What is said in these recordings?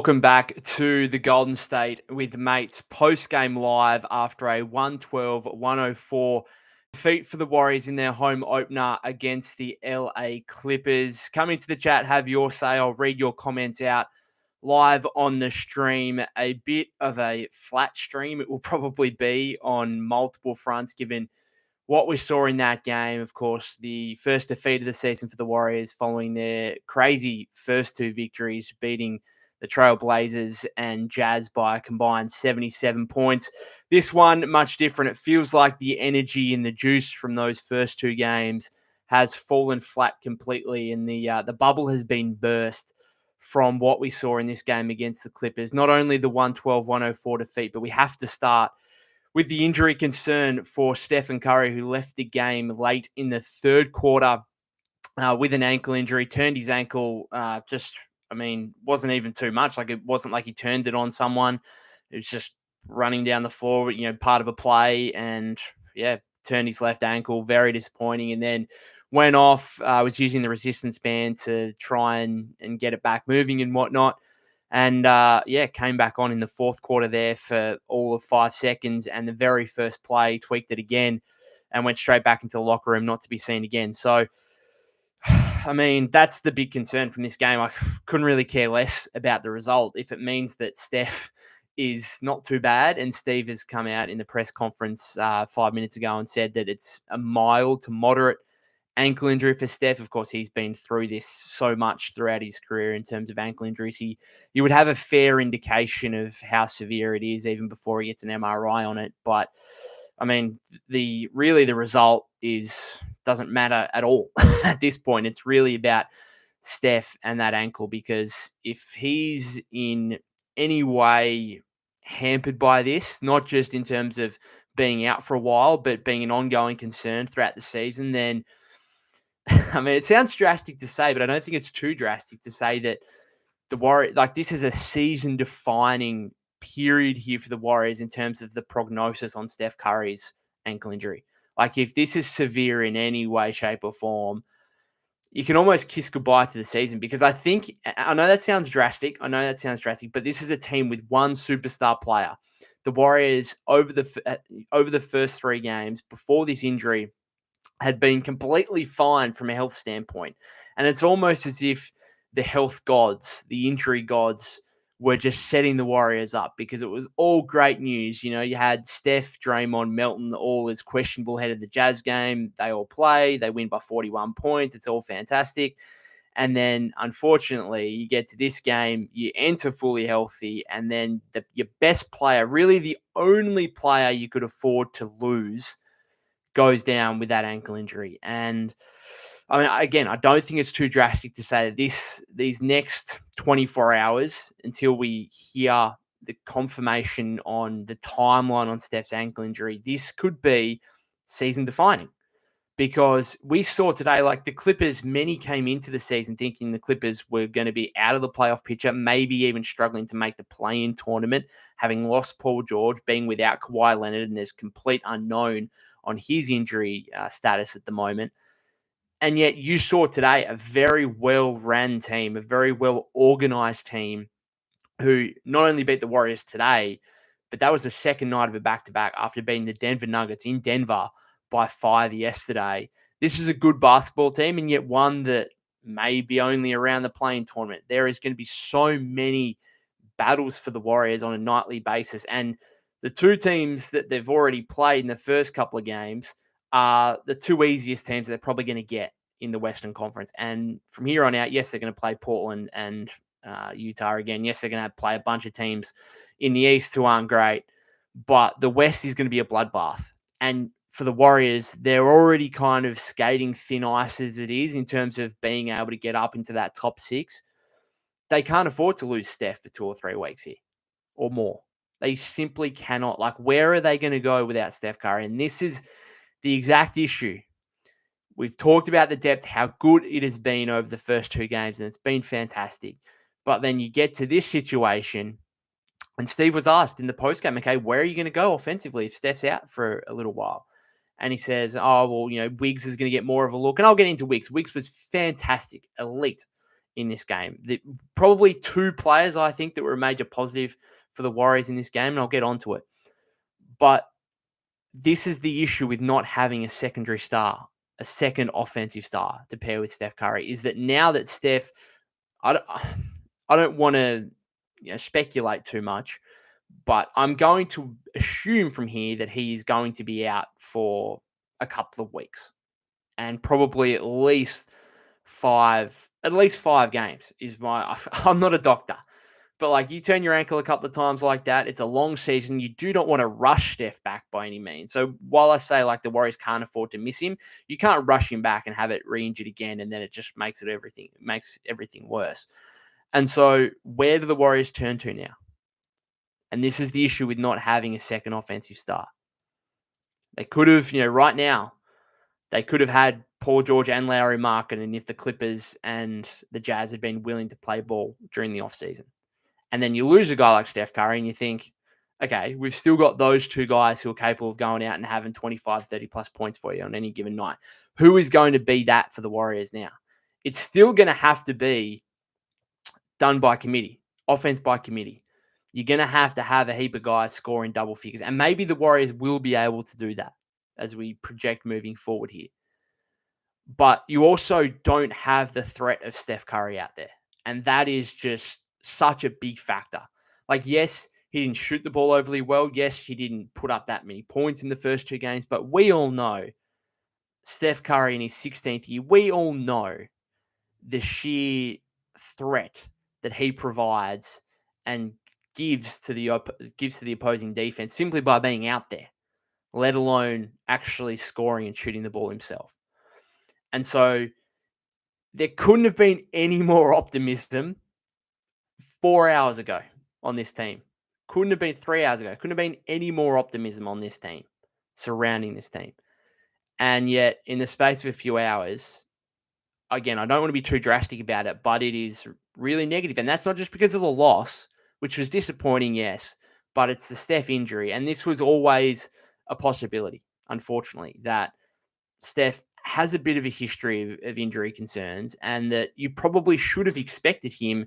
Welcome back to the Golden State with mates post-game live after a 112-104 defeat for the Warriors in their home opener against the LA Clippers. Come into the chat, have your say. I'll read your comments out live on the stream. A bit of a flat stream it will probably be on multiple fronts given what we saw in that game. Of course, the first defeat of the season for the Warriors following their crazy first two victories, beating the Trailblazers and Jazz by a combined 77 points. This one, much different. It feels like the energy and the juice from those first two games has fallen flat completely, and the bubble has been burst from what we saw in this game against the Clippers. Not only the 112-104 defeat, but we have to start with the injury concern for Steph Curry, who left the game late in the third quarter with an ankle injury, turned his ankle wasn't even too much. Like, it wasn't like he turned it on someone. It was just running down the floor, part of a play, and turned his left ankle. Very disappointing. And then went off, was using the resistance band to try and get it back moving and whatnot. And came back on in the fourth quarter there for all of 5 seconds. And the very first play, tweaked it again and went straight back into the locker room, not to be seen again. So, I mean, that's the big concern from this game. I couldn't really care less about the result if it means that Steph is not too bad. And Steve has come out in the press conference 5 minutes ago and said that it's a mild to moderate ankle injury for Steph. Of course, he's been through this so much throughout his career in terms of ankle injuries. You would have a fair indication of how severe it is even before he gets an MRI on it. But I mean, the result doesn't matter at all at this point. It's really about Steph and that ankle, because if he's in any way hampered by this, not just in terms of being out for a while, but being an ongoing concern throughout the season, then I mean, it sounds drastic to say, but I don't think it's too drastic to say that the Warriors, like, this is a season-defining period here for the Warriors in terms of the prognosis on Steph Curry's ankle injury. Like, if this is severe in any way, shape, or form, you can almost kiss goodbye to the season, because I know that sounds drastic. But this is a team with one superstar player. The Warriors over the first 3 games before this injury had been completely fine from a health standpoint. And it's almost as if the health gods, the injury gods, were just setting the Warriors up, because it was all great news. You had Steph, Draymond, Melton, all as questionable head of the Jazz game. They all play. They win by 41 points. It's all fantastic. And then, unfortunately, you get to this game, you enter fully healthy, and then your best player, really the only player you could afford to lose, goes down with that ankle injury. And I mean, again, I don't think it's too drastic to say that these next 24 hours until we hear the confirmation on the timeline on Steph's ankle injury, this could be season defining. Because we saw today, like, the Clippers, many came into the season thinking the Clippers were going to be out of the playoff picture, maybe even struggling to make the play-in tournament, having lost Paul George, being without Kawhi Leonard, and there's complete unknown on his injury status at the moment. And yet you saw today a very well-run team, a very well-organized team, who not only beat the Warriors today, but that was the second night of a back-to-back after beating the Denver Nuggets in Denver by 5 yesterday. This is a good basketball team, and yet one that may be only around the play-in tournament. There is going to be so many battles for the Warriors on a nightly basis. And the two teams that they've already played in the first couple of games are the two easiest teams that they're probably going to get in the Western Conference. And from here on out, yes, they're going to play Portland and Utah again. Yes, they're going to play a bunch of teams in the East who aren't great, but the West is going to be a bloodbath. And for the Warriors, they're already kind of skating thin ice as it is in terms of being able to get up into that top 6. They can't afford to lose Steph for 2 or 3 weeks here or more. They simply cannot. Like, where are they going to go without Steph Curry? And this is the exact issue. We've talked about the depth, how good it has been over the first 2 games, and it's been fantastic. But then you get to this situation, and Steve was asked in the postgame, okay, where are you going to go offensively if Steph's out for a little while? And he says, oh, well, Wiggs is going to get more of a look. And I'll get into Wiggs. Wiggs was fantastic, elite in this game. Probably two players, I think, that were a major positive for the Warriors in this game, and I'll get onto it. But this is the issue with not having a secondary star, a second offensive star to pair with Steph Curry, is that now that Steph, I don't want to speculate too much, but I'm going to assume from here that he is going to be out for a couple of weeks and probably at least five games is my, I'm not a doctor, but like you turn your ankle a couple of times like that, it's a long season. You do not want to rush Steph back by any means. So while I say like the Warriors can't afford to miss him, you can't rush him back and have it re-injured again. And then it just makes everything worse. And so where do the Warriors turn to now? And this is the issue with not having a second offensive star. They could have, right now, they could have had Paul George and Lauri Markkanen if the Clippers and the Jazz had been willing to play ball during the offseason. And then you lose a guy like Steph Curry and you think, okay, we've still got those two guys who are capable of going out and having 25, 30 plus points for you on any given night. Who is going to be that for the Warriors now? It's still going to have to be done by committee, offense by committee. You're going to have a heap of guys scoring double figures. And maybe the Warriors will be able to do that as we project moving forward here. But you also don't have the threat of Steph Curry out there. And that is just such a big factor. Like, yes, he didn't shoot the ball overly well. Yes, he didn't put up that many points in the first two games. But we all know Steph Curry in his 16th year, we all know the sheer threat that he provides and gives to the opposing defense simply by being out there, let alone actually scoring and shooting the ball himself. And so there couldn't have been any more optimism 4 hours ago on this team. Couldn't have been 3 hours ago. Couldn't have been any more optimism on this team, surrounding this team. And yet, in the space of a few hours, again, I don't want to be too drastic about it, but it is really negative. And that's not just because of the loss, which was disappointing, yes, but it's the Steph injury. And this was always a possibility, unfortunately, that Steph has a bit of a history of injury concerns and that you probably should have expected him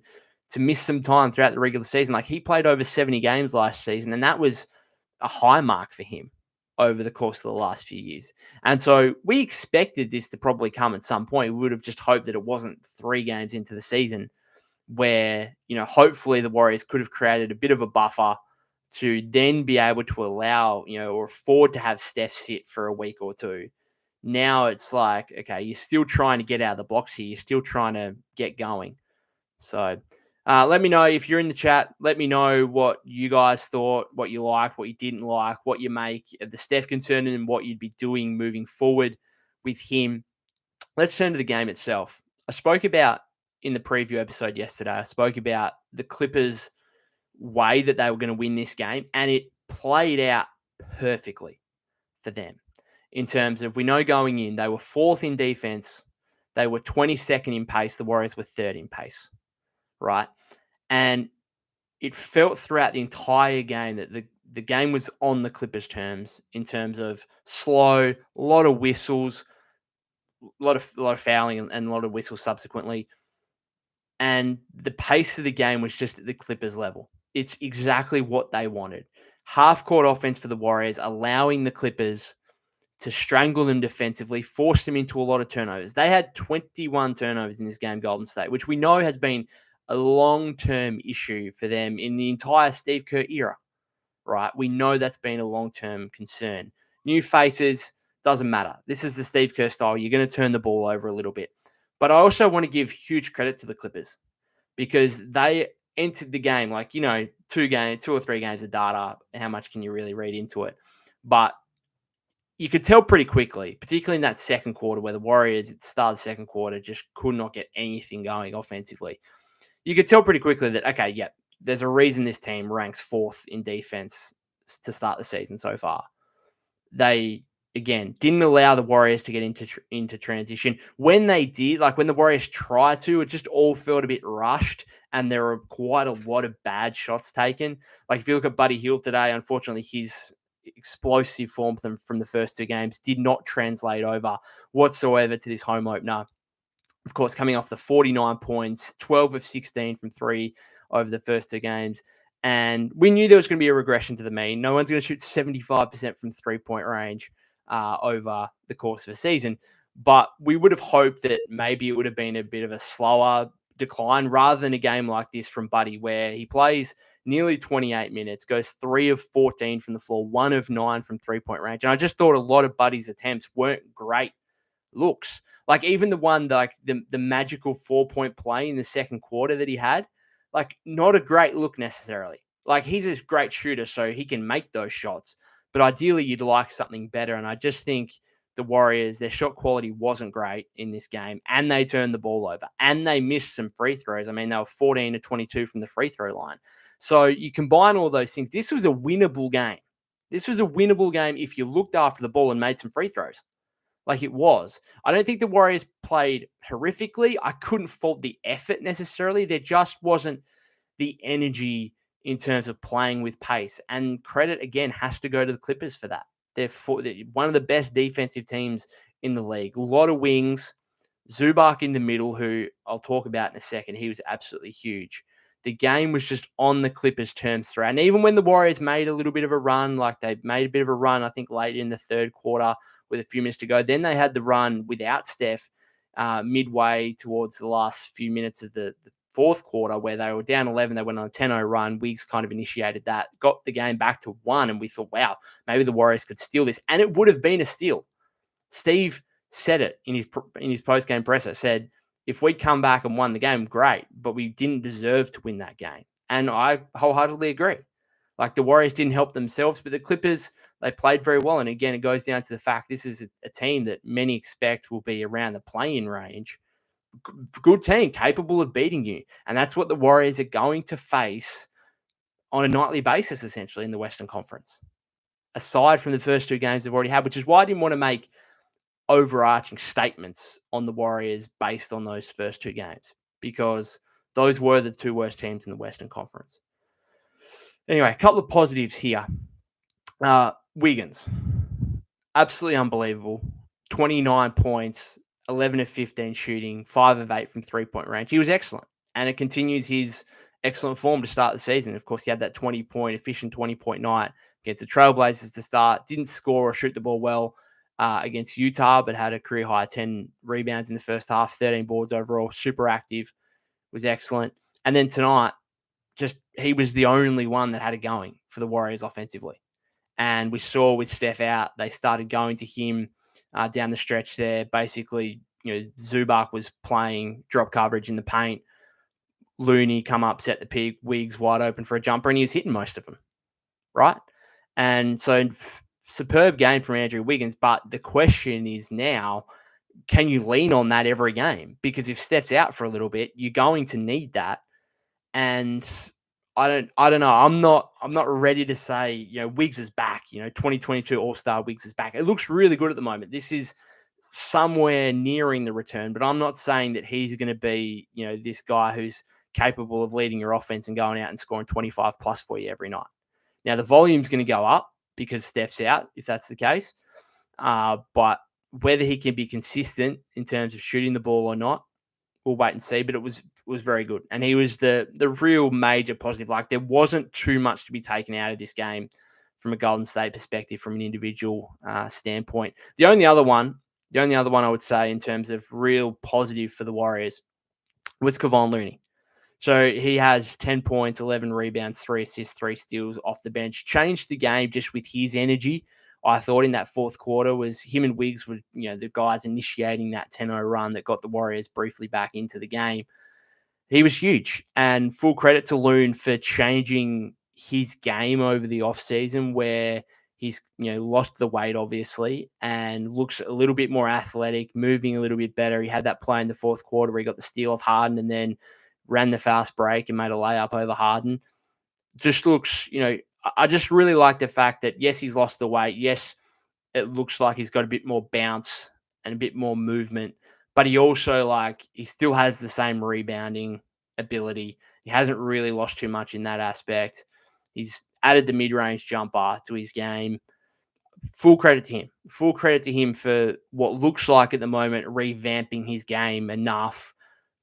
to miss some time throughout the regular season. Like, he played over 70 games last season, and that was a high mark for him over the course of the last few years. And so we expected this to probably come at some point. We would have just hoped that it wasn't 3 games into the season where, hopefully the Warriors could have created a bit of a buffer to then be able to allow, or afford to have Steph sit for a week or two. Now it's like, okay, you're still trying to get out of the blocks here. You're still trying to get going. So let me know if you're in the chat. Let me know what you guys thought, what you liked, what you didn't like, what you make of the Steph concern and what you'd be doing moving forward with him. Let's turn to the game itself. I spoke about in the preview episode yesterday, I spoke about the Clippers' way that they were going to win this game, and it played out perfectly for them. In terms of, we know going in, they were 4th in defense. They were 22nd in pace. The Warriors were 3rd in pace, right? And it felt throughout the entire game that the game was on the Clippers' terms in terms of slow, a lot of whistles, a lot of fouling and a lot of whistles subsequently. And the pace of the game was just at the Clippers' level. It's exactly what they wanted. Half-court offense for the Warriors, allowing the Clippers to strangle them defensively, force them into a lot of turnovers. They had 21 turnovers in this game, Golden State, which we know has been a long-term issue for them in the entire Steve Kerr era, right? We know that's been a long-term concern. New faces, doesn't matter. This is the Steve Kerr style. You're going to turn the ball over a little bit. But I also want to give huge credit to the Clippers because they entered the game like, 2 or 3 games of data. How much can you really read into it? But you could tell pretty quickly, particularly in that second quarter where the Warriors at the start of the second quarter just could not get anything going offensively. You could tell pretty quickly that, okay, yeah, there's a reason this team ranks 4th in defense to start the season so far. They, again, didn't allow the Warriors to get into transition. When they did, like when the Warriors tried to, it just all felt a bit rushed and there were quite a lot of bad shots taken. Like if you look at Buddy Hield today, unfortunately, his explosive form from the first 2 games did not translate over whatsoever to this home opener Of course, coming off the 49 points, 12 of 16 from three over the first two games. And we knew there was going to be a regression to the mean. No one's going to shoot 75% from 3-point range over the course of a season. But we would have hoped that maybe it would have been a bit of a slower decline rather than a game like this from Buddy, where he plays nearly 28 minutes, goes 3 of 14 from the floor, 1 of 9 from 3-point range. And I just thought a lot of Buddy's attempts weren't great looks. Like even the one, like the magical 4-point play in the second quarter that he had, like not a great look necessarily. Like he's a great shooter, so he can make those shots. But ideally, you'd like something better. And I just think the Warriors, their shot quality wasn't great in this game, and they turned the ball over, and they missed some free throws. I mean, they were 14 to 22 from the free throw line. So you combine all those things. This was a winnable game. This was a winnable game if you looked after the ball and made some free throws. Like it was. I don't think the Warriors played horrifically. I couldn't fault the effort necessarily. There just wasn't the energy in terms of playing with pace. And credit, again, has to go to the Clippers for that. They're one of the best defensive teams in the league. A lot of wings. Zubac in the middle, who I'll talk about in a second. He was absolutely huge. The game was just on the Clippers' terms throughout. And even when the Warriors made a little bit of a run, like they made a bit of a run, I think late in the third quarter with a few minutes to go, then they had the run without Steph midway towards the last few minutes of the fourth quarter where they were down 11. They went on a 10-0 run. Wiggs kind of initiated that, got the game back to 1, and we thought, wow, maybe the Warriors could steal this. And it would have been a steal. Steve said it in his post-game presser, said, if we'd come back and won the game, great, but we didn't deserve to win that game. And I wholeheartedly agree. Like the Warriors didn't help themselves, but the Clippers, they played very well. And again, it goes down to the fact this is a team that many expect will be around the play-in range. Good team, capable of beating you. And that's what the Warriors are going to face on a nightly basis, essentially, in the Western Conference. Aside from the first two games they've already had, which is why I didn't want to make overarching statements on the Warriors based on those first two games, because those were the two worst teams in the Western Conference. Anyway, a couple of positives here. Wiggins, absolutely unbelievable. 29 points, 11 of 15 shooting, 5 of 8 from 3-point range. He was excellent, and it continues his excellent form to start the season. Of course, he had that efficient 20-point night against the Trailblazers to start. Didn't score or shoot the ball well against Utah, but had a career high 10 rebounds in the first half, 13 boards overall, super active, was excellent. And then tonight, just he was the only one that had it going for the Warriors offensively. And we saw with Steph out, they started going to him down the stretch there. Basically, Zubac was playing drop coverage in the paint. Looney come up, set the pick, Wiggs wide open for a jumper, and he was hitting most of them, right? And so superb game from Andrew Wiggins. But the question is now, can you lean on that every game? Because if Steph's out for a little bit, you're going to need that. And I don't know. I'm not ready to say, Wiggs is back. 2022 All-Star Wiggs is back. It looks really good at the moment. This is somewhere nearing the return, but I'm not saying that he's going to be, this guy who's capable of leading your offense and going out and scoring 25 plus for you every night. Now the volume's going to go up because Steph's out, if that's the case. But whether he can be consistent in terms of shooting the ball or not, we'll wait and see. But it was very good, and he was the real major positive. Like there wasn't too much to be taken out of this game from a Golden State perspective, from an individual standpoint. The only other one I would say in terms of real positive for the Warriors was Kevon Looney. So he has 10 points, 11 rebounds, 3 assists, 3 steals off the bench. Changed the game just with his energy. I thought in that fourth quarter was him and Wiggs were, the guys initiating that 10-0 run that got the Warriors briefly back into the game. He was huge, and full credit to Loon for changing his game over the offseason, where he's, lost the weight obviously and looks a little bit more athletic, moving a little bit better. He had that play in the fourth quarter where he got the steal off Harden and then ran the fast break and made a layup over Harden. Just looks, I just really like the fact that, yes, he's lost the weight. Yes, it looks like he's got a bit more bounce and a bit more movement, but he also, he still has the same rebounding ability. He hasn't really lost too much in that aspect. He's added the mid-range jumper to his game. full credit to him. Full credit to him for what looks like at the moment revamping his game enough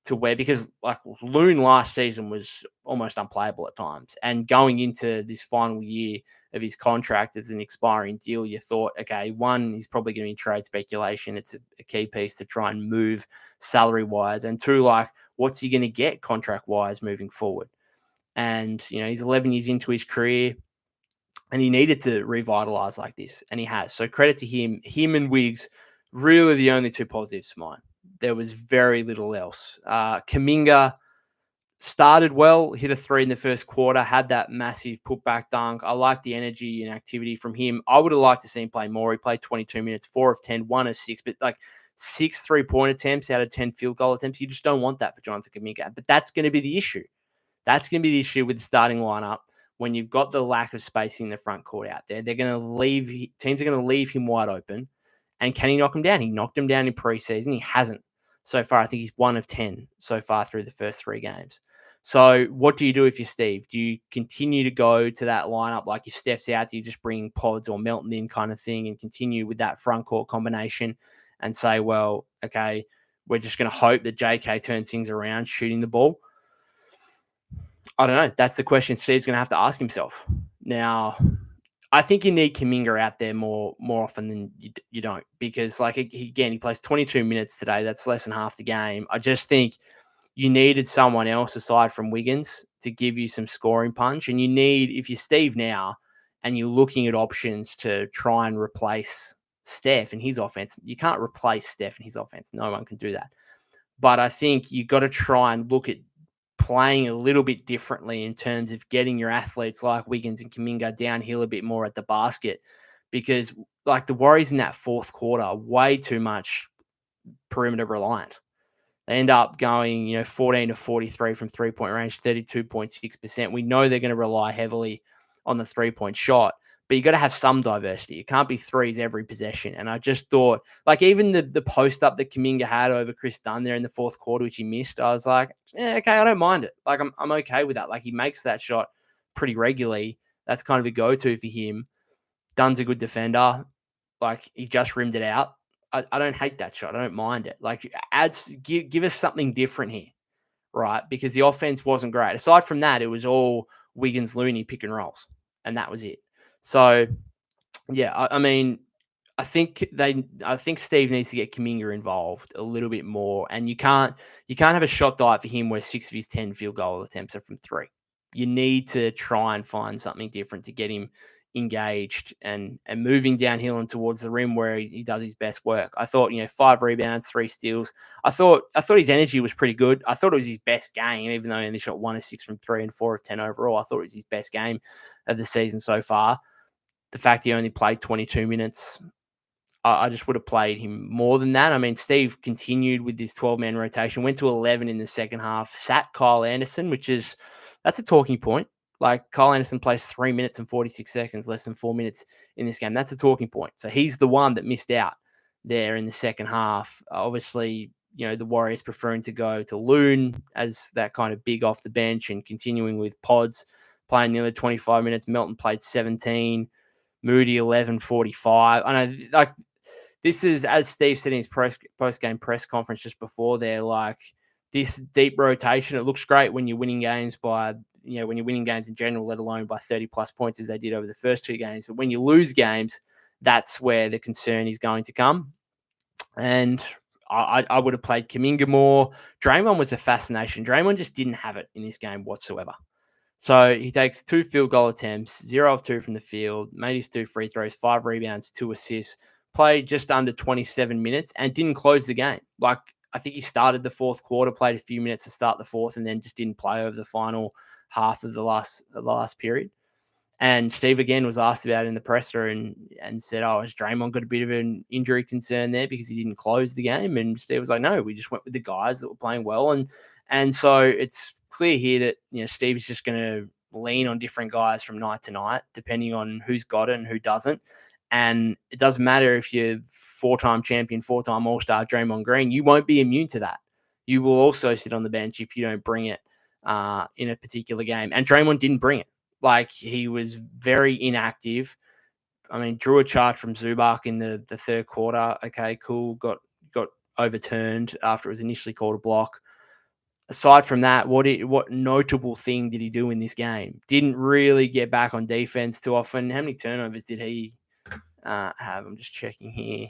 to where, because like Loon last season was almost unplayable at times, and going into this final year of his contract as an expiring deal, you thought, okay, one, he's probably going to be trade speculation. It's a key piece to try and move salary wise, and two, like what's he going to get contract wise moving forward? And he's 11 years into his career, and he needed to revitalize like this, and he has. So credit to him. Him and Wiggs, really the only two positives for mine. There was very little else. Kuminga started well, hit a three in the first quarter, had that massive putback dunk. I like the energy and activity from him. I would have liked to see him play more. He played 22 minutes, 4 of 10, 1 of 6, but like 6 3-point attempts out of 10 field goal attempts. You just don't want that for Jonathan Kuminga. But that's going to be the issue. That's going to be the issue with the starting lineup when you've got the lack of spacing in the front court out there. They're going to teams are going to leave him wide open. And can he knock him down? He knocked him down in preseason. He hasn't so far. I think he's 1 of 10 so far through the first 3 games. So what do you do if you're Steve? Do you continue to go to that lineup? Like if Steph's out, do you just bring Pods or Melton in kind of thing and continue with that front court combination and say, well, okay, we're just going to hope that JK turns things around shooting the ball? I don't know. That's the question Steve's going to have to ask himself. Now, I think you need Kuminga out there more often than you don't, because like he plays 22 minutes today. That's less than half the game. I just think you needed someone else aside from Wiggins to give you some scoring punch. And you need, if you're Steve now and you're looking at options to try and replace Steph and his offense, you can't replace Steph and his offense. No one can do that. But I think you got to try and look at playing a little bit differently in terms of getting your athletes like Wiggins and Kuminga downhill a bit more at the basket, because like the Warriors in that fourth quarter are way too much perimeter reliant. They end up going, 14 to 43 from 3-point range, 32.6%. We know they're going to rely heavily on the 3-point shot, but you got to have some diversity. It can't be threes every possession. And I just thought, like, even the post up that Kuminga had over Chris Dunn there in the fourth quarter, which he missed, I was like, yeah, okay, I don't mind it. Like, I'm okay with that. Like, he makes that shot pretty regularly. That's kind of a go-to for him. Dunn's a good defender. Like, he just rimmed it out. I don't hate that shot. I don't mind it. Like, give us something different here, right? Because the offense wasn't great. Aside from that, it was all Wiggins, Looney pick and rolls, and that was it. So, yeah, I mean, I think Steve needs to get Kuminga involved a little bit more, and you can't have a shot diet for him where 6 of his 10 field goal attempts are from 3. You need to try and find something different to get him engaged and moving downhill and towards the rim where he does his best work. I thought, 5 rebounds, 3 steals. I thought his energy was pretty good. I thought it was his best game, even though he only shot 1 of 6 from 3 and 4 of 10 overall. I thought it was his best game of the season so far. The fact he only played 22 minutes, I just would have played him more than that. I mean, Steve continued with this 12-man rotation, went to 11 in the second half, sat Kyle Anderson, that's a talking point. Like, Kyle Anderson plays 3 minutes and 46 seconds, less than 4 minutes in this game. That's a talking point. So he's the one that missed out there in the second half. Obviously, the Warriors preferring to go to Loon as that kind of big off the bench and continuing with Pods playing nearly 25 minutes. Melton played 17. Moody 11:45. I know, like, this is, as Steve said in his post-game press conference just before there, like, this deep rotation, it looks great when you're winning games by, when you're winning games in general, let alone by 30-plus points as they did over the first 2 games. But when you lose games, that's where the concern is going to come. And I would have played Kuminga more. Draymond was a fascination. Draymond just didn't have it in this game whatsoever. So he takes 2 field goal attempts, 0 of 2 from the field, made his 2 free throws, 5 rebounds, 2 assists, played just under 27 minutes and didn't close the game. Like, I think he started the fourth quarter, played a few minutes to start the fourth, and then just didn't play over the final half of the last period. And Steve again was asked about it in the presser and said, oh, has Draymond got a bit of an injury concern there because he didn't close the game? And Steve was like, no, we just went with the guys that were playing well. And so it's clear here that, Steve is just going to lean on different guys from night to night, depending on who's got it and who doesn't. And it doesn't matter if you're 4-time champion, 4-time All-Star Draymond Green, you won't be immune to that. You will also sit on the bench if you don't bring it in a particular game. And Draymond didn't bring it. Like, he was very inactive. I mean, drew a charge from Zubac in the third quarter. Okay, cool. Got overturned after it was initially called a block. Aside from that, what notable thing did he do in this game? Didn't really get back on defense too often. How many turnovers did he have? I'm just checking here.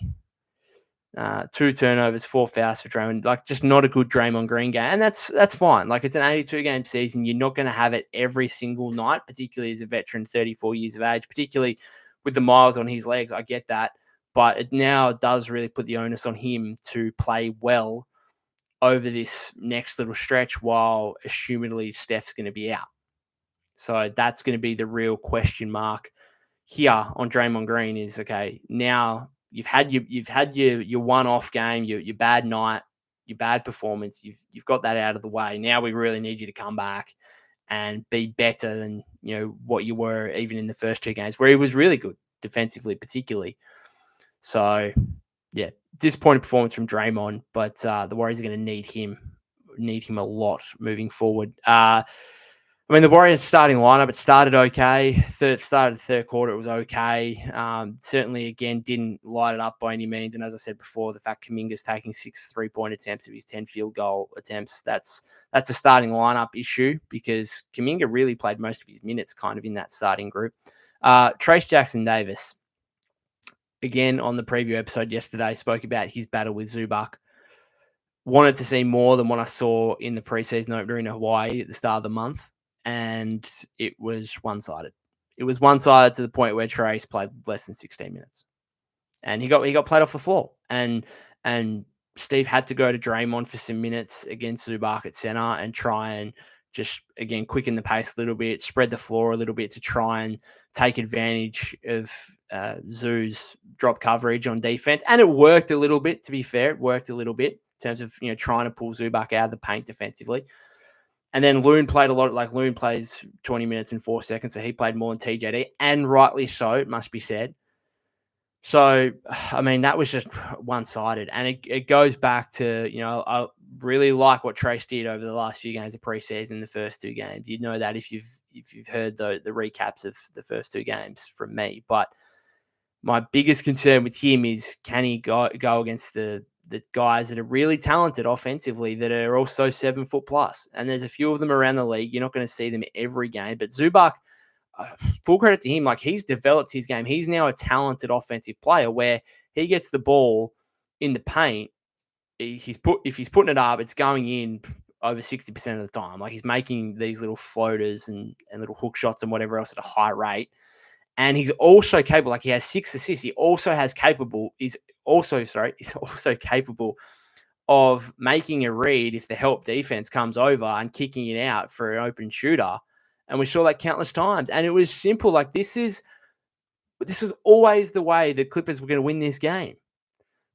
2 turnovers, 4 fouls for Draymond. Like, just not a good Draymond Green game, and that's fine. Like, it's an 82 game season. You're not going to have it every single night, particularly as a veteran, 34 years of age, particularly with the miles on his legs. I get that, but it now does really put the onus on him to play well over this next little stretch, while assumedly Steph's going to be out. So that's going to be the real question mark here on Draymond Green. Is okay, now you've had your one-off game, your bad night, your bad performance. You've got that out of the way. Now we really need you to come back and be better than what you were even in the first 2 games, where he was really good defensively, particularly. So yeah, disappointing performance from Draymond, but the Warriors are going to need him a lot moving forward. I mean, the Warriors starting lineup, it started okay. Started the third quarter, it was okay. Certainly, again, didn't light it up by any means. And as I said before, the fact Kuminga's taking 6 3-point attempts of his 10 field goal attempts, that's a starting lineup issue, because Kuminga really played most of his minutes kind of in that starting group. Trace Jackson-Davis, again, on the preview episode yesterday, spoke about his battle with Zubac. Wanted to see more than what I saw in the preseason opener in Hawaii at the start of the month. And it was one-sided. It was one-sided to the point where Trace played less than 16 minutes, and he got played off the floor. And Steve had to go to Draymond for some minutes against Zubac at center and try and just, again, quicken the pace a little bit, spread the floor a little bit to try and take advantage of Zoo's drop coverage on defense. And it worked a little bit, to be fair. It worked a little bit in terms of trying to pull Zubac out of the paint defensively. And then Loon played a lot. Like, Loon plays 20 minutes and 4 seconds, so he played more than TJD, and rightly so, it must be said. So, I mean, that was just one-sided. And it goes back to, I really like what Trace did over the last few games of preseason, the first 2 games. You'd know that if you've heard the recaps of the first 2 games from me. But my biggest concern with him is, can he go against the guys that are really talented offensively, that are also 7 foot plus? And there's a few of them around the league. You're not going to see them every game, but Zubac, full credit to him. Like, he's developed his game. He's now a talented offensive player where he gets the ball in the paint. If he's putting it up, it's going in over 60% of the time. Like, he's making these little floaters and little hook shots and whatever else at a high rate. And he's also capable, like, he has 6 assists. He also is also capable of making a read if the help defense comes over and kicking it out for an open shooter. And we saw that countless times. And it was simple. Like, this was always the way the Clippers were going to win this game,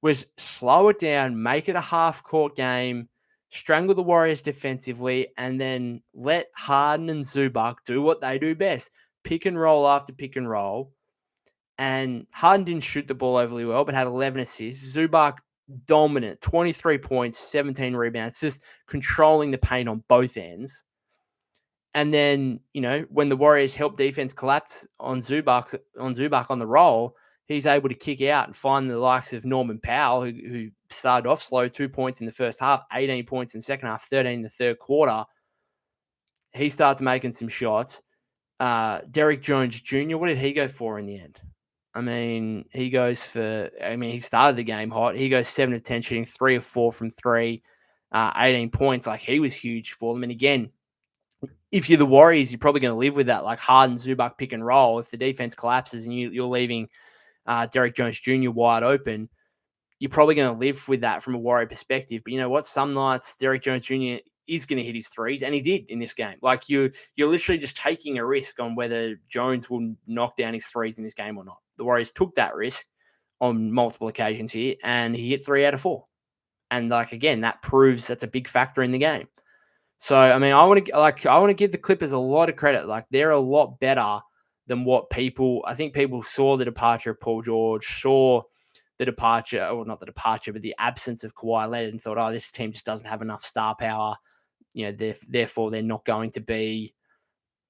was slow it down, make it a half-court game, strangle the Warriors defensively, and then let Harden and Zubac do what they do best, pick and roll after pick and roll. And Harden didn't shoot the ball overly well, but had 11 assists. Zubac, dominant, 23 points, 17 rebounds, just controlling the paint on both ends. And then, when the Warriors help defense collapse on Zubac on the roll, he's able to kick out and find the likes of Norman Powell, who started off slow, 2 points in the first half, 18 points in the second half, 13 in the third quarter. He starts making some shots. Derrick Jones Jr., what did he go for in the end? I mean, he started the game hot. He goes 7 of 10 shooting, 3 of 4 from 3, 18 points. Like, he was huge for them. And again, if you're the Warriors, you're probably going to live with that, like Harden, Zubac pick and roll. If the defense collapses and you're leaving Derrick Jones Jr. wide open, you're probably going to live with that from a Warrior perspective. But you know what? Some nights Derrick Jones Jr. is going to hit his threes, and he did in this game. Like, you're literally just taking a risk on whether Jones will knock down his threes in this game or not. The Warriors took that risk on multiple occasions here, and he hit 3 out of 4. And, like, again, that proves that's a big factor in the game. So, I mean, I want to give the Clippers a lot of credit. Like, they're a lot better than what I think people saw the departure of Paul George, saw the departure, or not the departure, but the absence of Kawhi Leonard, and thought, this team just doesn't have enough star power. Therefore they're not going to be,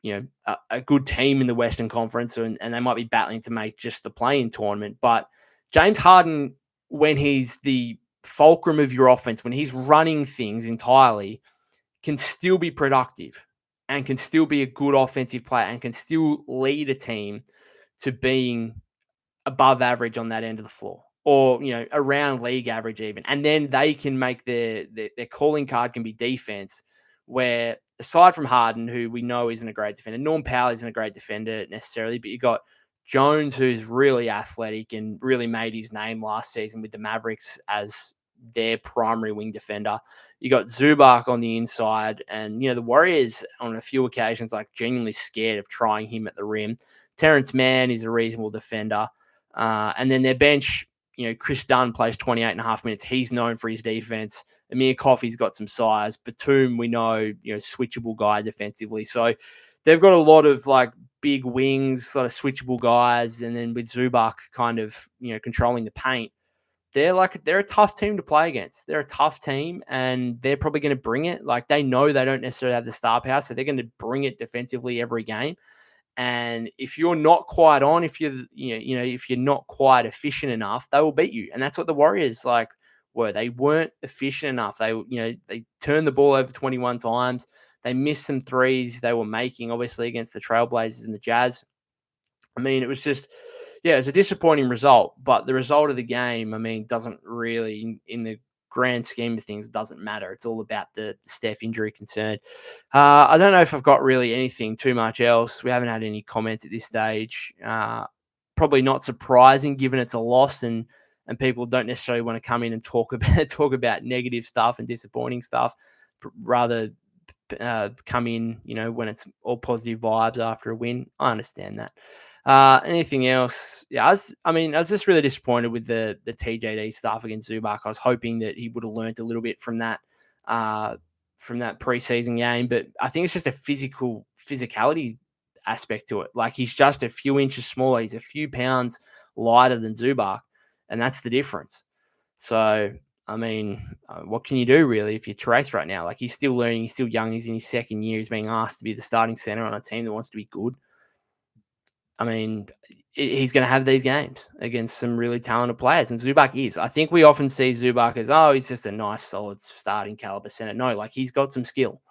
a good team in the Western Conference, and they might be battling to make just the play-in tournament. But James Harden, when he's the fulcrum of your offense, when he's running things entirely, can still be productive and can still be a good offensive player and can still lead a team to being above average on that end of the floor, or around league average even. And then they can make their calling card can be defense, where aside from Harden, who we know isn't a great defender, Norm Powell isn't a great defender necessarily, but you got Jones, who's really athletic and really made his name last season with the Mavericks as their primary wing defender. You got Zubac on the inside, and the Warriors on a few occasions genuinely scared of trying him at the rim. Terrence Mann is a reasonable defender. And then their bench, Chris Dunn plays 28.5 minutes. He's known for his defense. Amir Coffey's got some size. Batum, we know, switchable guy defensively. So they've got a lot of big wings, a lot of switchable guys. And then with Zubac kind of, controlling the paint, they're a tough team to play against. They're a tough team, and they're probably going to bring it. They know they don't necessarily have the star power, so they're going to bring it defensively every game. And if you're not quite on, if you're not quite efficient enough, they will beat you. And that's what the Warriors were. They weren't efficient enough. They turned the ball over 21 times. They missed some threes they were making, obviously, against the Trailblazers and the Jazz. I mean, it was just, it was a disappointing result. But the result of the game, doesn't really, in the grand scheme of things, doesn't matter. It's all about the Steph injury concern. I don't know if I've got really anything too much else. We haven't had any comments at this stage. Probably not surprising, given it's a loss, and people don't necessarily want to come in and talk about negative stuff and disappointing stuff. Rather come in, when it's all positive vibes after a win. I understand that. Anything else? Yeah, I was just really disappointed with the TJD stuff against Zubac. I was hoping that he would have learned a little bit from that preseason game, but I think it's just a physicality aspect to it. He's just a few inches smaller. He's a few pounds lighter than Zubac, and that's the difference. So, what can you do really if you're Trace right now? He's still learning. He's still young. He's in his second year. He's being asked to be the starting center on a team that wants to be good. He's going to have these games against some really talented players, and Zubac is. I think we often see Zubac as, he's just a nice, solid starting caliber center. No, he's got some skill.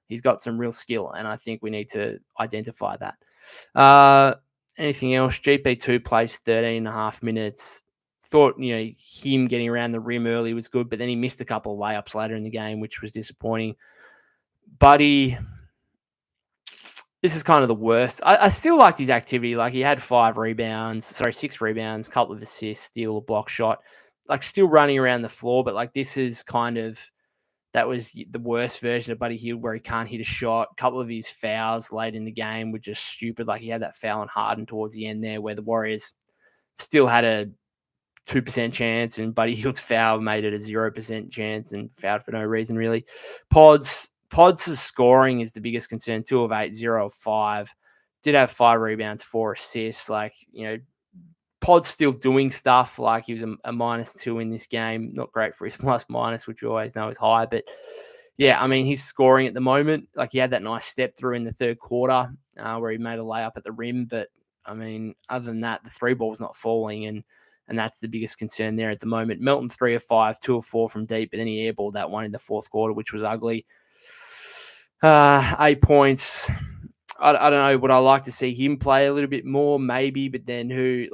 He's got some real skill, and I think we need to identify that. Anything else? GP2 plays 13.5 minutes. Thought, him getting around the rim early was good, but then he missed a couple of layups later in the game, which was disappointing. Buddy, this is kind of the worst. I still liked his activity. He had 6 rebounds, couple of assists, steal, a block shot. Still running around the floor, but this is kind of, that was the worst version of Buddy Hield, where he can't hit a shot. A couple of his fouls late in the game were just stupid. He had that foul on Harden towards the end there, where the Warriors still had a 2% chance, and Buddy Hield's foul made it a 0% chance and fouled for no reason, really. Pods' scoring is the biggest concern. 2 of 8, 0 of 5. Did have 5 rebounds, 4 assists. Pod's still doing stuff. He was a -2 in this game. Not great for his plus-minus, which we always know is high. But, yeah, he's scoring at the moment. He had that nice step through in the third quarter where he made a layup at the rim. But, other than that, the 3 ball's not falling, and that's the biggest concern there at the moment. Melton 3 of 5, 2 of 4 from deep, but then he airballed that one in the fourth quarter, which was ugly. 8 points. I don't know. Would I like to see him play a little bit more? Maybe, but then who?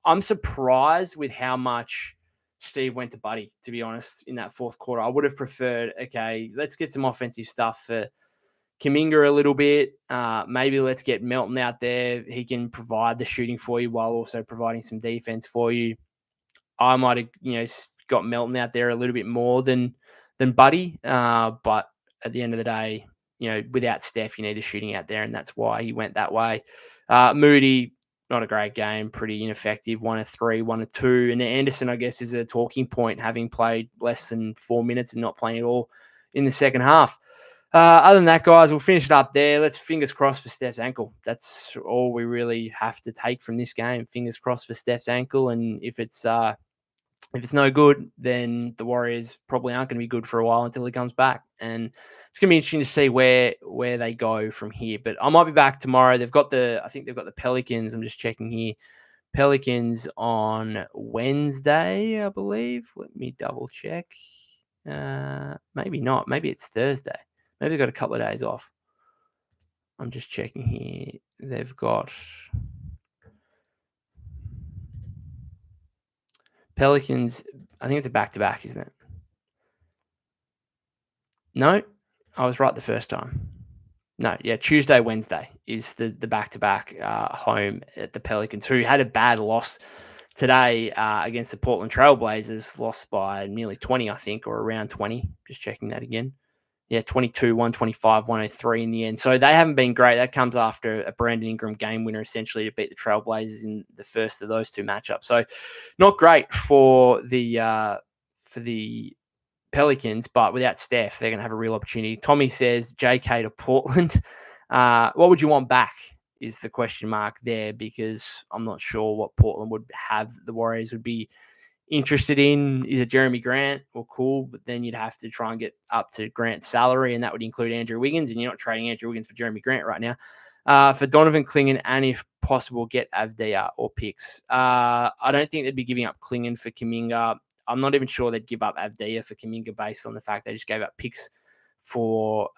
I'm surprised with how much Steve went to Buddy, to be honest, in that fourth quarter. I would have preferred, okay, let's get some offensive stuff for Kuminga a little bit. Maybe let's get Melton out there. He can provide the shooting for you while also providing some defense for you. I might have, got Melton out there a little bit more than Buddy. But at the end of the day, without Steph, you need the shooting out there, and that's why he went that way. Moody, not a great game, pretty ineffective. 1 of 3, 1 of 2. And Anderson, I guess, is a talking point, having played less than 4 minutes and not playing at all in the second half. Other than that, guys, we'll finish it up there. Let's fingers crossed for Steph's ankle. That's all we really have to take from this game. Fingers crossed for Steph's ankle. And if it's If it's no good, then the Warriors probably aren't going to be good for a while until he comes back. And it's going to be interesting to see where they go from here. But I might be back tomorrow. I think they've got the Pelicans. I'm just checking here. Pelicans on Wednesday, I believe. Let me double check. Maybe not. Maybe it's Thursday. Maybe they've got a couple of days off. I'm just checking here. They've got Pelicans. I think it's a back-to-back, isn't it? No, I was right the first time. No, yeah, Tuesday, Wednesday is the back-to-back home at the Pelicans, who had a bad loss today against the Portland Trail Blazers, lost by nearly 20, I think, or around 20. Just checking that again. Yeah, 22, 125, 103 in the end. So they haven't been great. That comes after a Brandon Ingram game winner, essentially, to beat the Trail Blazers in the first of those two matchups. So not great for the Pelicans, but without Steph, they're going to have a real opportunity. Tommy says JK to Portland. What would you want back is the question mark there, because I'm not sure what Portland would have. The Warriors would be interested in. Is it Jeremy Grant? Well, cool, but then you'd have to try and get up to Grant's salary, and that would include Andrew Wiggins, and you're not trading Andrew Wiggins for Jeremy Grant right now. For Donovan Clingan, and if possible, get Avdia or picks. I don't think they'd be giving up Clingan for Kuminga. I'm not even sure they'd give up Avdia for Kuminga based on the fact they just gave up picks for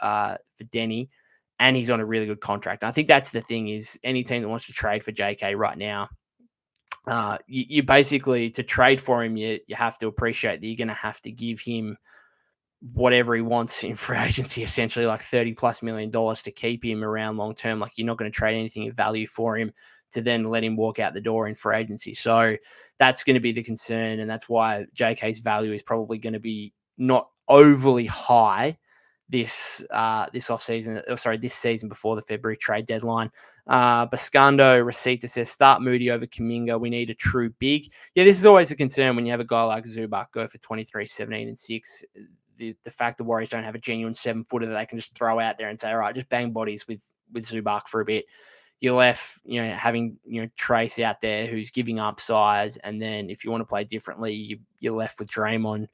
Denny, and he's on a really good contract. And I think that's the thing, is any team that wants to trade for JK right now, you basically, to trade for him, you have to appreciate that you're going to have to give him whatever he wants in free agency, essentially like $30+ million to keep him around long term. Like, you're not going to trade anything of value for him to then let him walk out the door in free agency. So that's going to be the concern, and that's why JK's value is probably going to be not overly high this season before the February trade deadline. Bascando Rosita says, start Moody over Kuminga. We need a true big. Yeah, this is always a concern when you have a guy like Zubac go for 23, 17, and 6. The fact the Warriors don't have a genuine 7-footer that they can just throw out there and say, all right, just bang bodies with Zubac for a bit. You're left, having, Trace out there who's giving up size. And then if you want to play differently, you're left with Draymond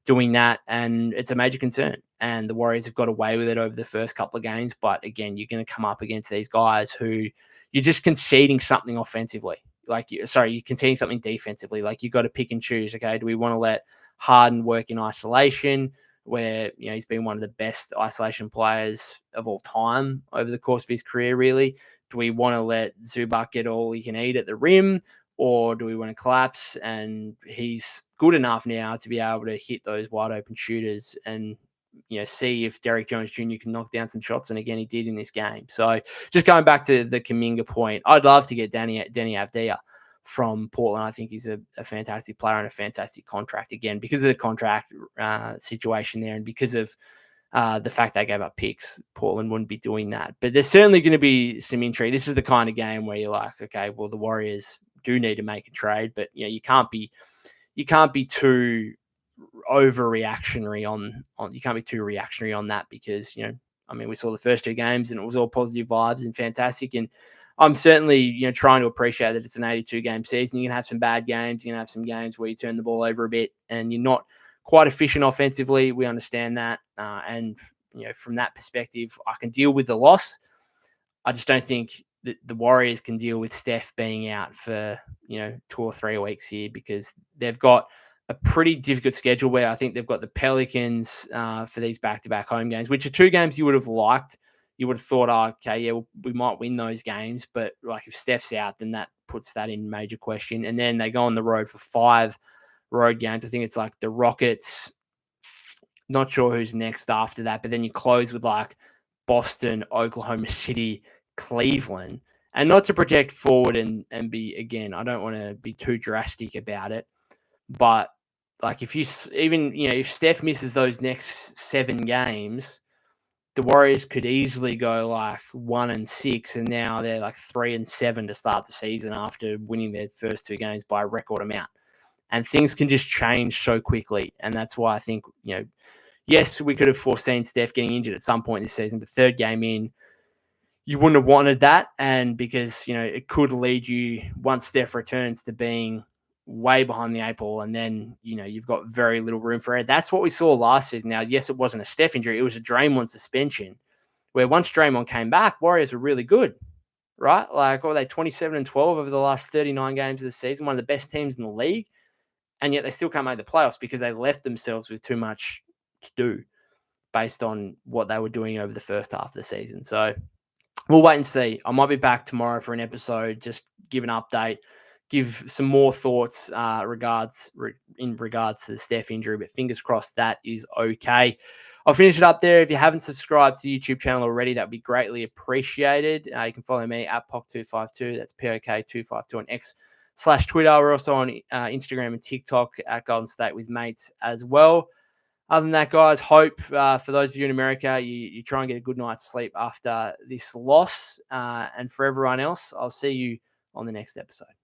doing that. And it's a major concern. And the Warriors have got away with it over the first couple of games. But again, you're going to come up against these guys who you're just conceding something offensively. You're conceding something defensively. Like, you've got to pick and choose. Okay, do we want to let Harden work in isolation, where he's been one of the best isolation players of all time over the course of his career, really? Do we want to let Zubac get all he can eat at the rim, or do we want to collapse? And he's good enough now to be able to hit those wide open shooters and see if Derrick Jones Jr. can knock down some shots. And again, he did in this game. So just going back to the Kuminga point, I'd love to get Denny Avdia from Portland. I think he's a fantastic player and a fantastic contract, again, because of the contract situation there, and because of the fact they gave up picks. Portland wouldn't be doing that. But there's certainly going to be some intrigue. This is the kind of game where you're like, okay, well, the Warriors do need to make a trade, but you can't be too overreactionary on you can't be too reactionary on that, because we saw the first two games and it was all positive vibes and fantastic. And I'm certainly trying to appreciate that it's an 82 game season. You can have some bad games, you can have some games where you turn the ball over a bit and you're not quite efficient offensively. We understand that, and from that perspective, I can deal with the loss. I just don't think that the Warriors can deal with Steph being out for 2 or 3 weeks here, because they've got a pretty difficult schedule where I think they've got the Pelicans for these back-to-back home games, which are 2 games you would have liked. You would have thought, okay, yeah, we might win those games, but like if Steph's out, then that puts that in major question. And then they go on the road for 5 road games. I think it's like the Rockets. Not sure who's next after that, but then you close with like Boston, Oklahoma City, Cleveland. And not to project forward and be, again, I don't want to be too drastic about it, but like if if Steph misses those next 7 games, the Warriors could easily go like 1-6, and now they're like 3-7 to start the season after winning their first 2 games by a record amount. And things can just change so quickly. And that's why I think, yes, we could have foreseen Steph getting injured at some point this season, but 3rd game in, you wouldn't have wanted that. And because, it could lead you, once Steph returns, to being way behind the eight ball, and then you've got very little room for error. That's what we saw last season. Now, yes, it wasn't a Steph injury; it was a Draymond suspension. Where once Draymond came back, Warriors were really good, right? Like, what were they, 27-12 over the last 39 games of the season, one of the best teams in the league, and yet they still can't make the playoffs because they left themselves with too much to do based on what they were doing over the first half of the season. So we'll wait and see. I might be back tomorrow for an episode, just give an update, give some more thoughts in regards to the Steph injury, but fingers crossed that is okay. I'll finish it up there. If you haven't subscribed to the YouTube channel already, that would be greatly appreciated. You can follow me at POC252. That's POK252 on X/Twitter. We're also on Instagram and TikTok at Golden State with Mates as well. Other than that, guys, hope for those of you in America, you try and get a good night's sleep after this loss. And for everyone else, I'll see you on the next episode.